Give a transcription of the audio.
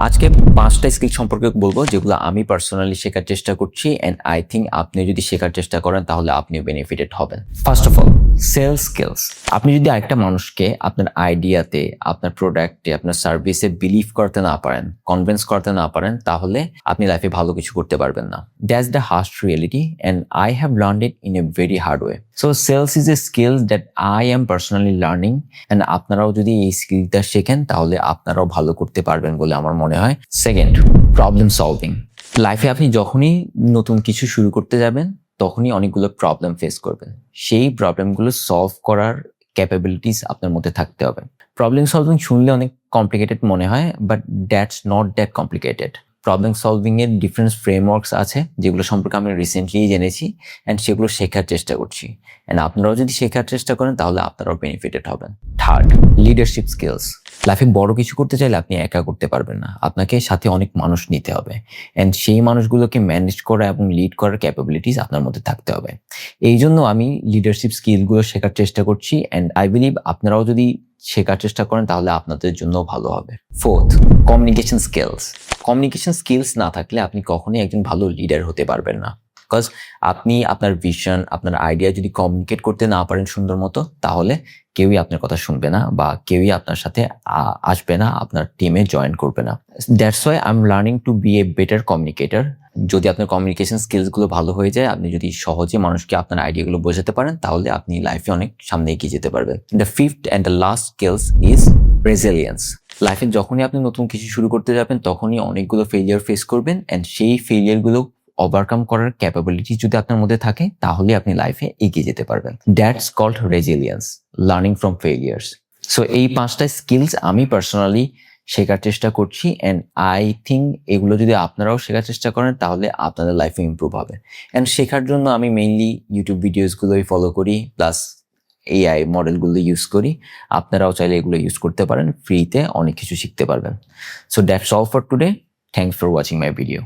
আজকে 5টা স্কিল সম্পর্কে বলবো যেগুলো আমি পার্সোনালি শেখার চেষ্টা করছি এন্ড আই থিঙ্ক আপনি যদি শেখার চেষ্টা করেন তাহলে আপনিও বেনিফিটেড হবেন। First of all, sales skills. আপনি যদি আরেকটা মানুষকে আপনার আইডিয়াতে, আপনার প্রোডাক্টে, আপনার সার্ভিসে বিলিভ করতে না পারেন, কনভিন্স করতে না পারেন, তাহলে আপনি লাইফে ভালো কিছু করতে পারবেন না। That's the harsh reality and I have learned it in a very hard way. So sales is a skill that I am personally learning and আপনারাও যদি এই স্কিলটা শেখেন তাহলে আপনারাও ভালো করতে পারবেন বলে আমার মনে হয়। Second, problem solving. লাইফে আপনি যখনই নতুন কিছু শুরু করতে যাবেন তখনই অনেকগুলো প্রবলেম ফেস করবেন। সেই প্রবলেমগুলো সলভ করার ক্যাপাবিলিটিস আপনার মধ্যে থাকতে হবে। প্রবলেম সলভিং শুনলে অনেক কমপ্লিকেটেড মনে হয়, but that's not that complicated. Problem solving এর ডিফারেন্ট ফ্রেমওয়ার্কস আছে যেগুলো সম্পর্কে আমি রিসেন্টলি জেনেছি অ্যান্ড সেগুলো শেখার চেষ্টা করছি। অ্যান্ড আপনারাও যদি শেখার চেষ্টা করেন তাহলে আপনারাও বেনিফিটেড হবেন। Third, leadership skills. লাইফে বড় কিছু করতে চাইলে আপনি একা করতে পারবেন না, আপনাকে সাথে অনেক মানুষ নিতে হবে অ্যান্ড সেই মানুষগুলোকে ম্যানেজ করা এবং লিড করার ক্যাপাবিলিটিস আপনার মধ্যে থাকতে হবে। এই জন্য আমি লিডারশিপ স্কিলগুলো শেখার চেষ্টা করছি অ্যান্ড আই বিলিভ আপনারাও যদি শেখার চেষ্টা করেন তাহলে আপনাদের জন্য ভালো হবে। Fourth, communication skills. Communication skills না থাকলে আপনি কখনোই একজন ভালো লিডার হতে পারবেন না। বিকজ আপনি আপনার ভিশন, আপনার আইডিয়া যদি কমিউনিকেট করতে না পারেন সুন্দর মতো, তাহলে কেউই আপনার কথা শুনবে না বা কেউই আপনার সাথে আসবে না, আপনার টিমে জয়েন করবে না। That's why I am learning to be a better communicator. যদি আপনার কমিউনিকেশন স্কিলসগুলো ভালো হয়ে যায়, আপনি যদি সহজে মানুষকে আপনার আইডিয়াগুলো বোঝাতে পারেন, তাহলে আপনি লাইফে অনেক সামনে এগিয়ে যেতে পারবেন। The fifth and the last skills is resilience. লাইফে যখনই আপনি নতুন কিছু শুরু করতে যাবেন তখনই অনেকগুলো ফেলিয়ার ফেস করবেন অ্যান্ড সেই ফেলিয়ারগুলো ওভারকাম করার ক্যাপাবিলিটি যদি আপনার মধ্যে থাকে তাহলে আপনি লাইফে এগিয়ে যেতে পারবেন। That's called resilience, learning from failures. So এই 5টা স্কিলস আমি পার্সোনালি শেখার চেষ্টা করছি অ্যান্ড আই থিঙ্ক এগুলো যদি আপনারাও শেখার চেষ্টা করেন তাহলে আপনাদের লাইফে ইমপ্রুভ হবে। অ্যান্ড শেখার জন্য আমি মেইনলি ইউটিউব ভিডিওসগুলোই ফলো করি, প্লাস এআই মডেলগুলো ইউজ করি। আপনারাও চাইলে এগুলো ইউজ করতে পারেন, ফ্রিতে অনেক কিছু শিখতে পারবেন। So that's all for today. Thanks for watching my video.